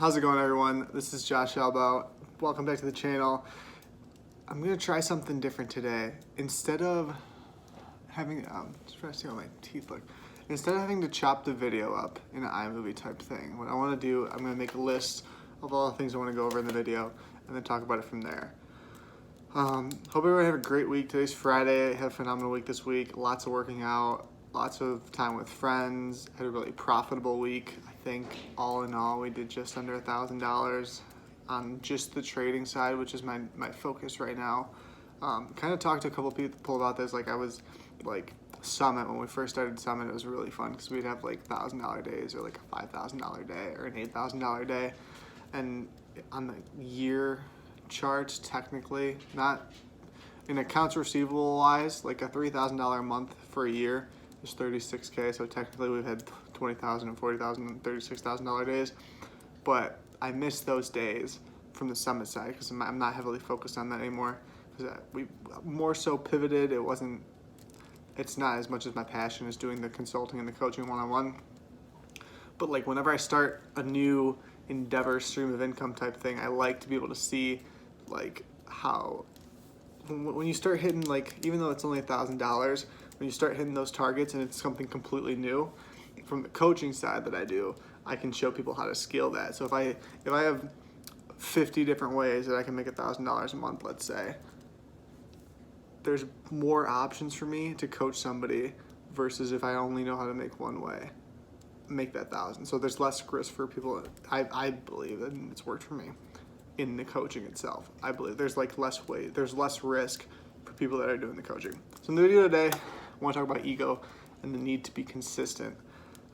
How's it going, everyone? This is Josh Albo. Welcome back to the channel. I'm gonna try something different today. Instead of having, try to see how my teeth look. Instead of having to chop the video up in an iMovie type thing, what I want to do, I'm gonna make a list of all the things I want to go over in the video, and then talk about it from there. Hope everybody have a great week. Today's Friday. I had a phenomenal week this week. Lots of working out, lots of time with friends. Had a really profitable week. I think all in all, we did just under $1,000 on just the trading side, which is my focus right now. Kind of talked to a couple people about this. Like I was like Summit, when we first started Summit, it was really fun because we'd have like $1,000 days or like a $5,000 day or an $8,000 day. And on the year charts, technically, not in accounts receivable wise, like a $3,000 a month for a year is $36K. So technically we've had $20,000 and $40,000 and $36,000 days. But I missed those days from the Summit side because I'm not heavily focused on that anymore. Because we more so pivoted. It's not as much as my passion is doing the consulting and the coaching one-on-one. But like whenever I start a new endeavor, stream of income type thing, I like to be able to see like how when you start hitting, like, even though it's only $1,000, when you start hitting those targets and it's something completely new, from the coaching side that I do, I can show people how to scale that. So if I have 50 different ways that I can make $1,000 a month, let's say, there's more options for me to coach somebody versus if I only know how to make one way, make that 1,000. So there's less risk for people. I believe, and it's worked for me in the coaching itself. I believe there's like there's less risk for people that are doing the coaching. So in the video today, I want to talk about ego and the need to be consistent.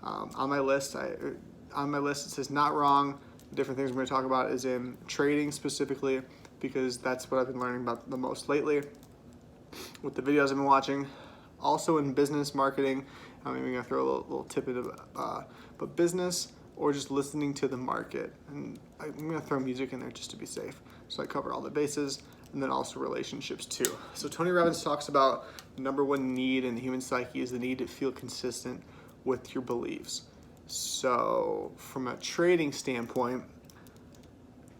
On my list, it says not wrong. The different things we're going to talk about is in trading specifically, because that's what I've been learning about the most lately with the videos I've been watching. Also in business marketing, I'm even going to throw a little tip into but business or just listening to the market. And I'm going to throw music in there just to be safe. So I cover all the bases, and then also relationships too. So Tony Robbins talks about the number one need in the human psyche is the need to feel consistent with your beliefs. So from a trading standpoint,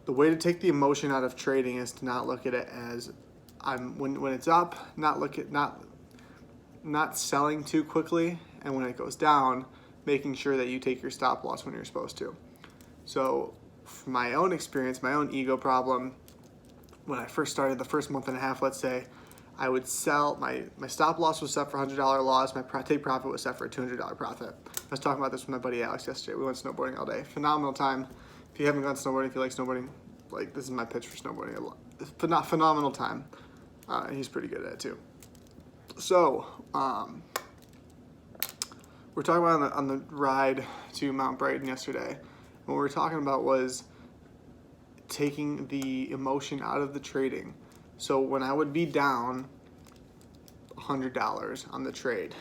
the way to take the emotion out of trading is to not look at it as when it's up, not selling too quickly, and when it goes down, making sure that you take your stop loss when you're supposed to. So from my own experience, my own ego problem, when I first started, the first month and a half, let's say, I would sell, my stop loss was set for $100 loss, my take profit was set for a $200 profit. I was talking about this with my buddy Alex yesterday. We went snowboarding all day. Phenomenal time. If you haven't gone snowboarding, if you like snowboarding, like, this is my pitch for snowboarding. Phenomenal time. He's pretty good at it too. So, we're talking about on the ride to Mount Brighton yesterday. And what we were talking about was taking the emotion out of the trading. So when I would be down $100 on the trade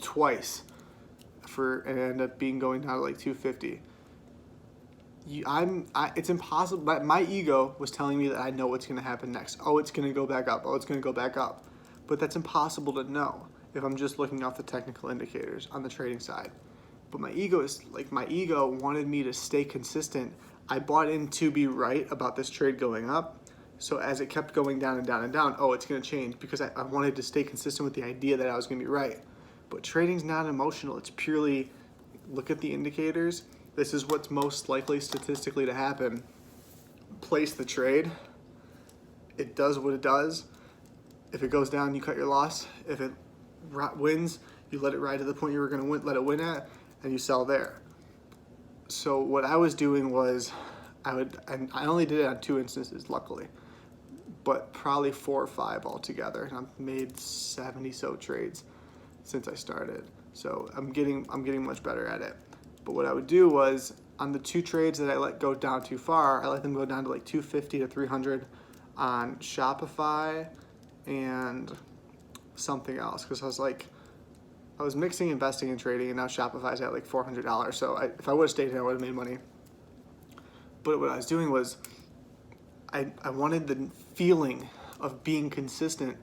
twice, and it ended up going down to like $250. It's impossible. My ego was telling me that I know what's going to happen next. Oh, it's going to go back up. Oh, it's going to go back up. But that's impossible to know if I'm just looking off the technical indicators on the trading side. But my ego wanted me to stay consistent. I bought in to be right about this trade going up. So as it kept going down and down and down, oh, it's going to change, because I wanted to stay consistent with the idea that I was going to be right. But trading's not emotional. It's purely look at the indicators. This is what's most likely statistically to happen. Place the trade. It does what it does. If it goes down, you cut your loss. If it wins, you let it ride to the point you were going to let it win at, and you sell there. So what I was doing was and I only did it on 2 instances, luckily, but probably 4 or 5 altogether. And I've made 70 so trades since I started. So I'm getting much better at it. But what I would do was, on the 2 trades that I let go down too far, I let them go down to like 250 to 300 on Shopify and something else, because I was mixing investing and trading, and now Shopify's at like $400. So if I would have stayed here, I would have made money. But what I was doing was I wanted the feeling of being consistent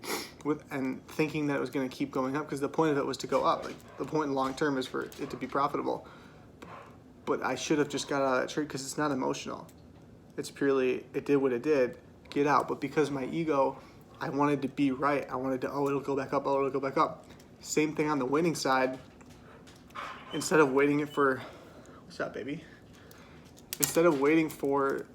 with and thinking that it was going to keep going up, because the point of it was to go up. Like, the point in long term is for it to be profitable. but I should have just got out of that trade because it's not emotional. It's purely, it did what it did, get out. But because my ego, I wanted to be right. I wanted to, oh, it'll go back up, oh, it'll go back up. Same thing on the winning side. Instead of waiting it for, what's up, baby? Instead of waiting for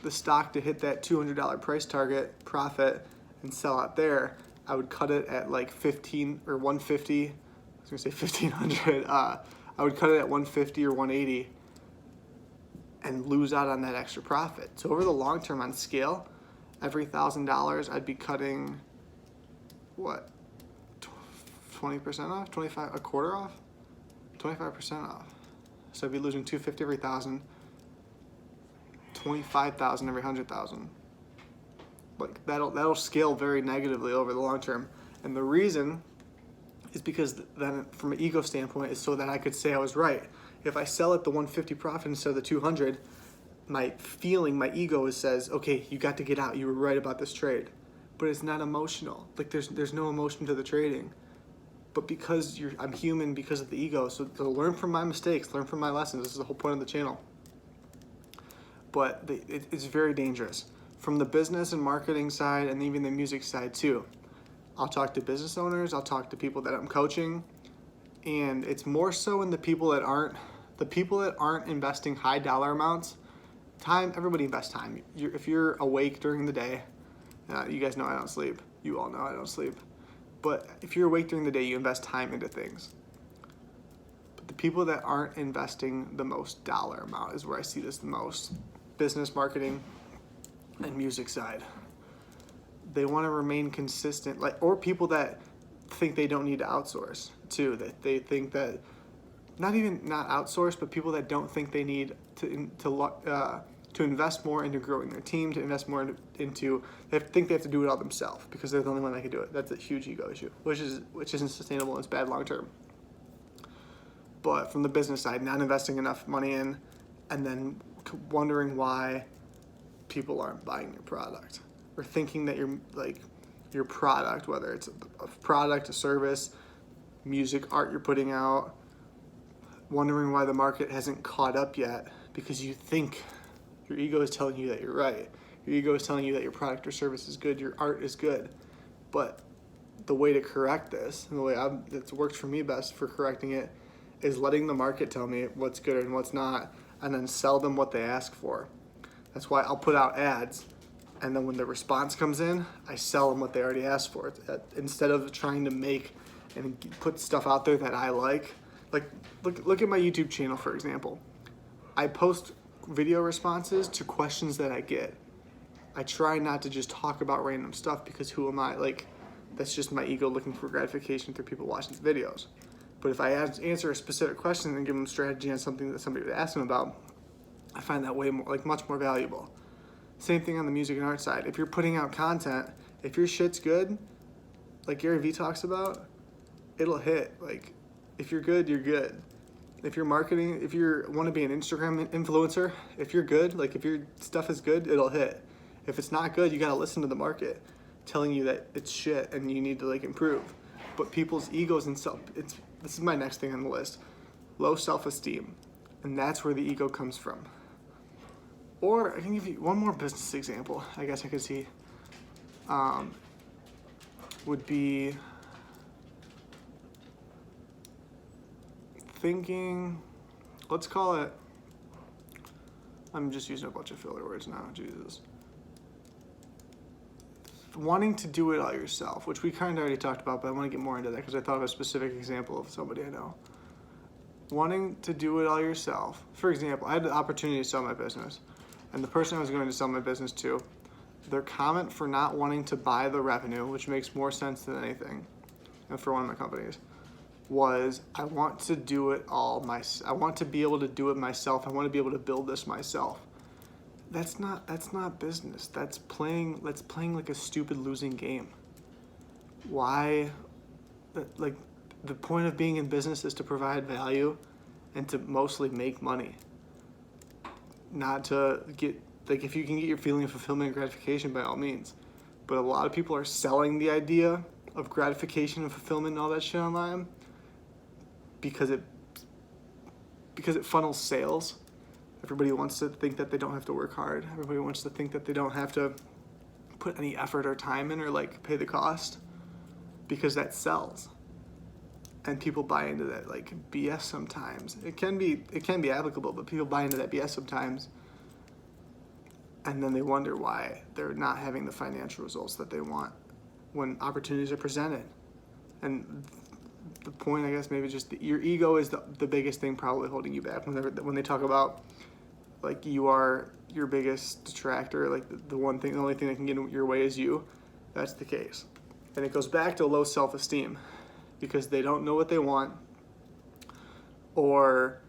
the stock to hit that $200 price target profit and sell out there, I would cut it at like 15 or 150. I was gonna say 1500. I would cut it at 150 or 180 and lose out on that extra profit. So over the long term on scale, every $1,000 I'd be cutting what, 20% off, 25, a quarter off, 25% off. So I'd be losing 250 every 1,000, 25,000 every 100,000. Like that'll scale very negatively over the long term. And the reason is because then from an ego standpoint is so that I could say I was right. If I sell at the 150 profit instead of the 200, my feeling, my ego says, okay, you got to get out. You were right about this trade. But it's not emotional. Like there's no emotion to the trading. But because I'm human because of the ego, so to learn from my mistakes, learn from my lessons. This is the whole point of the channel. But it's very dangerous. From the business and marketing side and even the music side too. I'll talk to business owners, I'll talk to people that I'm coaching, and it's more so in the people that aren't investing high dollar amounts. Time, everybody invests time. If you're awake during the day, you guys know I don't sleep. You all know I don't sleep. But if you're awake during the day, you invest time into things. But the people that aren't investing the most dollar amount is where I see this the most. Business, marketing, and music side. They want to remain consistent, or people that think they don't need to outsource too. That they think that not outsource, but people that don't think they need to invest more into growing their team, to invest more into they think they have to do it all themselves because they're the only one that can do it. That's a huge ego issue, which isn't sustainable and it's bad long term. But from the business side, not investing enough money in, and then wondering why people aren't buying your product, or thinking that your product, whether it's a product, a service, music, art you're putting out, wondering why the market hasn't caught up yet because you think your ego is telling you that you're right. Your ego is telling you that your product or service is good, your art is good. But the way to correct this, and the way that's worked for me best for correcting it, is letting the market tell me what's good and what's not, and then sell them what they ask for. That's why I'll put out ads, and then when the response comes in, I sell them what they already asked for. Instead of trying to make and put stuff out there that I like look at my YouTube channel, for example. I post video responses to questions that I get. I try not to just talk about random stuff because who am I? That's just my ego looking for gratification through people watching the videos. But if I answer a specific question and give them strategy on something that somebody would ask them about, I find that way more, much more valuable. Same thing on the music and art side. If you're putting out content, if your shit's good, like Gary Vee talks about, it'll hit. If you're good, you're good. If you're marketing, if you want to be an Instagram influencer, if you're good, if your stuff is good, it'll hit. If it's not good, you gotta listen to the market telling you that it's shit and you need to improve. But people's egos and this is my next thing on the list. Low self-esteem. And that's where the ego comes from. Or I can give you one more business example I guess I could see. Would be thinking, let's call it, I'm just using a bunch of filler words now, Jesus. Wanting to do it all yourself, which we kind of already talked about, but I want to get more into that because I thought of a specific example of somebody I know. Wanting to do it all yourself. For example, I had the opportunity to sell my business, and the person I was going to sell my business to, their comment for not wanting to buy the revenue, which makes more sense than anything, and for one of my companies, was I want to do it all I want to be able to do it myself. I want to be able to build this myself. That's not business. That's playing like a stupid losing game. Why? The point of being in business is to provide value and to mostly make money. Not to get, if you can get your feeling of fulfillment and gratification, by all means. But a lot of people are selling the idea of gratification and fulfillment and all that shit online because because it funnels sales. Everybody wants to think that they don't have to work hard. Everybody wants to think that they don't have to put any effort or time in or like pay the cost, because that sells. And people buy into that like BS sometimes. It can be applicable, but people buy into that BS sometimes. And then they wonder why they're not having the financial results that they want when opportunities are presented. And the point, I guess, maybe just your ego is the biggest thing probably holding you back. When they talk about like you are your biggest detractor, like the only thing that can get in your way is you. That's the case. And it goes back to low self-esteem, because they don't know what they want, or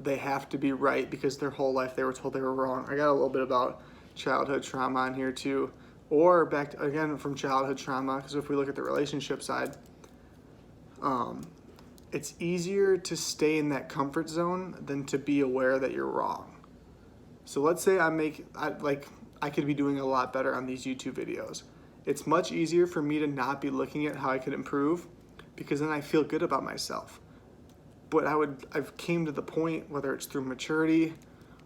they have to be right because their whole life they were told they were wrong. I got a little bit about childhood trauma on here too, or back to, again, from childhood trauma, because if we look at the relationship side, it's easier to stay in that comfort zone than to be aware that you're wrong. So let's say I could be doing a lot better on these YouTube videos. It's much easier for me to not be looking at how I could improve, because then I feel good about myself. But I've came to the point, whether it's through maturity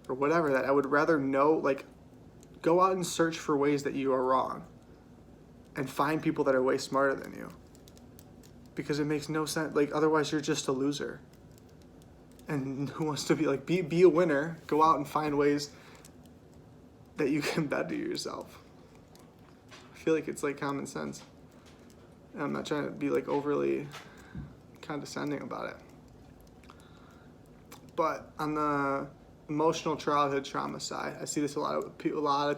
or whatever, that I would rather know, like, go out and search for ways that you are wrong and find people that are way smarter than you. Because it makes no sense. Like, otherwise you're just a loser. And who wants to be like, be a winner, go out and find ways that you can better yourself. I feel like it's like common sense. And I'm not trying to be like overly condescending about it. But on the emotional childhood trauma side, I see this a lot of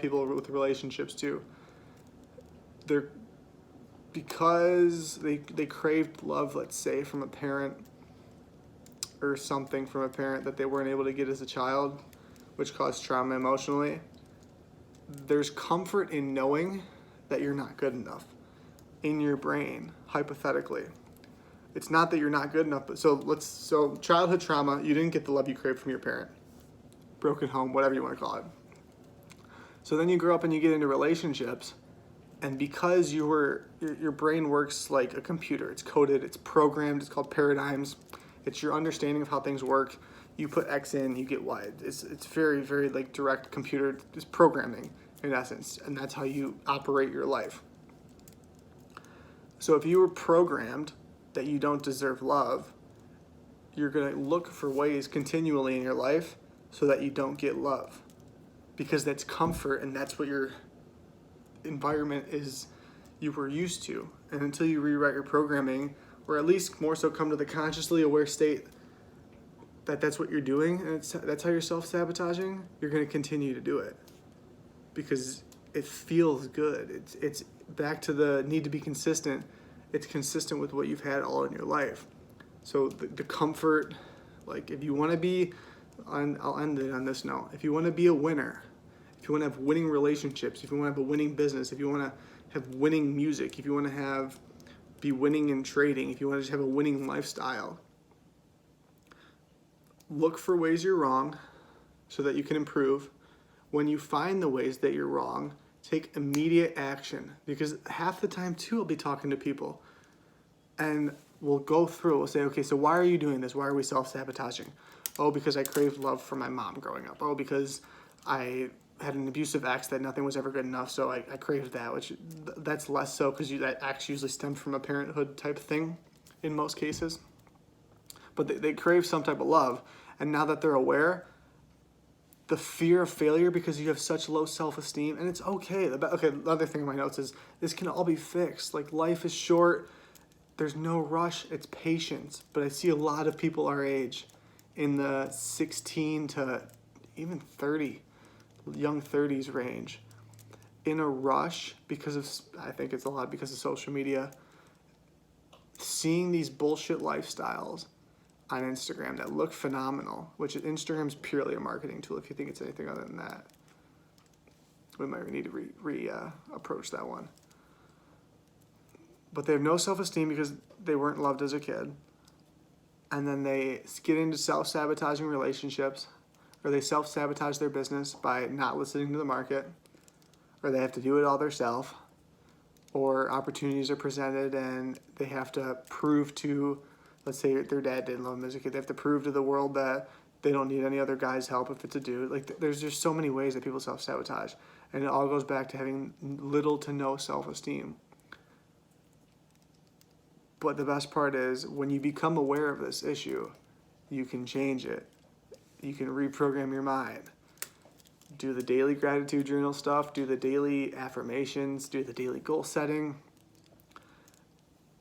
people with relationships too. Because they craved love, let's say, from a parent or something from a parent that they weren't able to get as a child, which caused trauma emotionally. There's comfort in knowing that you're not good enough in your brain, hypothetically. It's not that you're not good enough, but so childhood trauma, you didn't get the love you craved from your parent. Broken home, whatever you want to call it. So then you grow up and you get into relationships, and because your brain works like a computer, it's coded, it's programmed, it's called paradigms. It's your understanding of how things work. You put X in, you get Y. It's very, very like direct computer, it's programming in essence, and that's how you operate your life. So if you were programmed that you don't deserve love, you're going to look for ways continually in your life so that you don't get love, because that's comfort and that's what your environment is, you were used to. And until you rewrite your programming, or at least more so come to the consciously aware state that that's what you're doing, and that's how you're self-sabotaging, you're going to continue to do it because it feels good. It's back to the need to be consistent. It's consistent with what you've had all in your life. So the comfort, like if you want to be, I'll end it on this note. If you want to be a winner, if you want to have winning relationships, if you want to have a winning business, if you want to have winning music, if you want to be winning in trading, if you want to just have a winning lifestyle, look for ways you're wrong so that you can improve. When you find the ways that you're wrong, take immediate action, because half the time too I'll be talking to people and we'll go through, we'll say, okay, so why are you doing this? Why are we self-sabotaging? Oh, because I craved love from my mom growing up. Oh, because I had an abusive ex that nothing was ever good enough, so I craved that, which that's less so because that ex usually stems from a parenthood type thing in most cases. But they crave some type of love, and now that they're aware, the fear of failure because you have such low self-esteem, and it's okay. The other thing in my notes is this can all be fixed. Like, life is short. There's no rush. It's patience. But I see a lot of people our age in the 16 to even 30, young 30s range, in a rush because of, I think it's a lot because of social media, seeing these bullshit lifestyles on Instagram that look phenomenal, which Instagram's purely a marketing tool if you think it's anything other than that. We might need to approach that one. But they have no self-esteem because they weren't loved as a kid. And then they get into self-sabotaging relationships, or they self-sabotage their business by not listening to the market, or they have to do it all themselves, or opportunities are presented and they have to prove to let's say their dad didn't love them as a kid. They have to prove to the world that they don't need any other guy's help if it's a dude. Like, there's just so many ways that people self-sabotage. And it all goes back to having little to no self-esteem. But the best part is, when you become aware of this issue, you can change it. You can reprogram your mind. Do the daily gratitude journal stuff, do the daily affirmations, do the daily goal setting.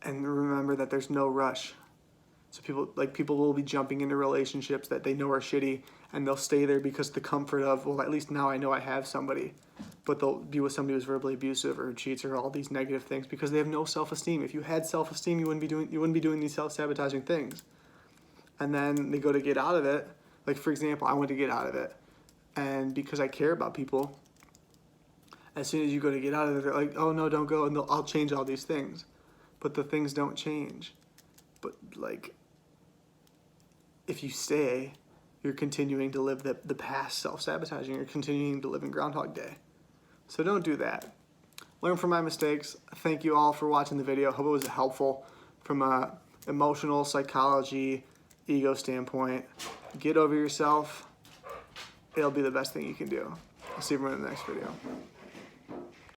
And remember that there's no rush. So people will be jumping into relationships that they know are shitty, and they'll stay there because the comfort of, well, at least now I know I have somebody. But they'll be with somebody who's verbally abusive or cheats or all these negative things because they have no self-esteem. If you had self-esteem, you wouldn't be doing these self-sabotaging things. And then they go to get out of it. Like, for example, I went to get out of it, and because I care about people, as soon as you go to get out of it, they're like, oh no, don't go, and I'll change all these things. But the things don't change. But like, if you stay, you're continuing to live the past self-sabotaging. You're continuing to live in Groundhog Day. So don't do that. Learn from my mistakes. Thank you all for watching the video. Hope it was helpful from a emotional, psychology, ego standpoint. Get over yourself. It'll be the best thing you can do. I'll see everyone in the next video.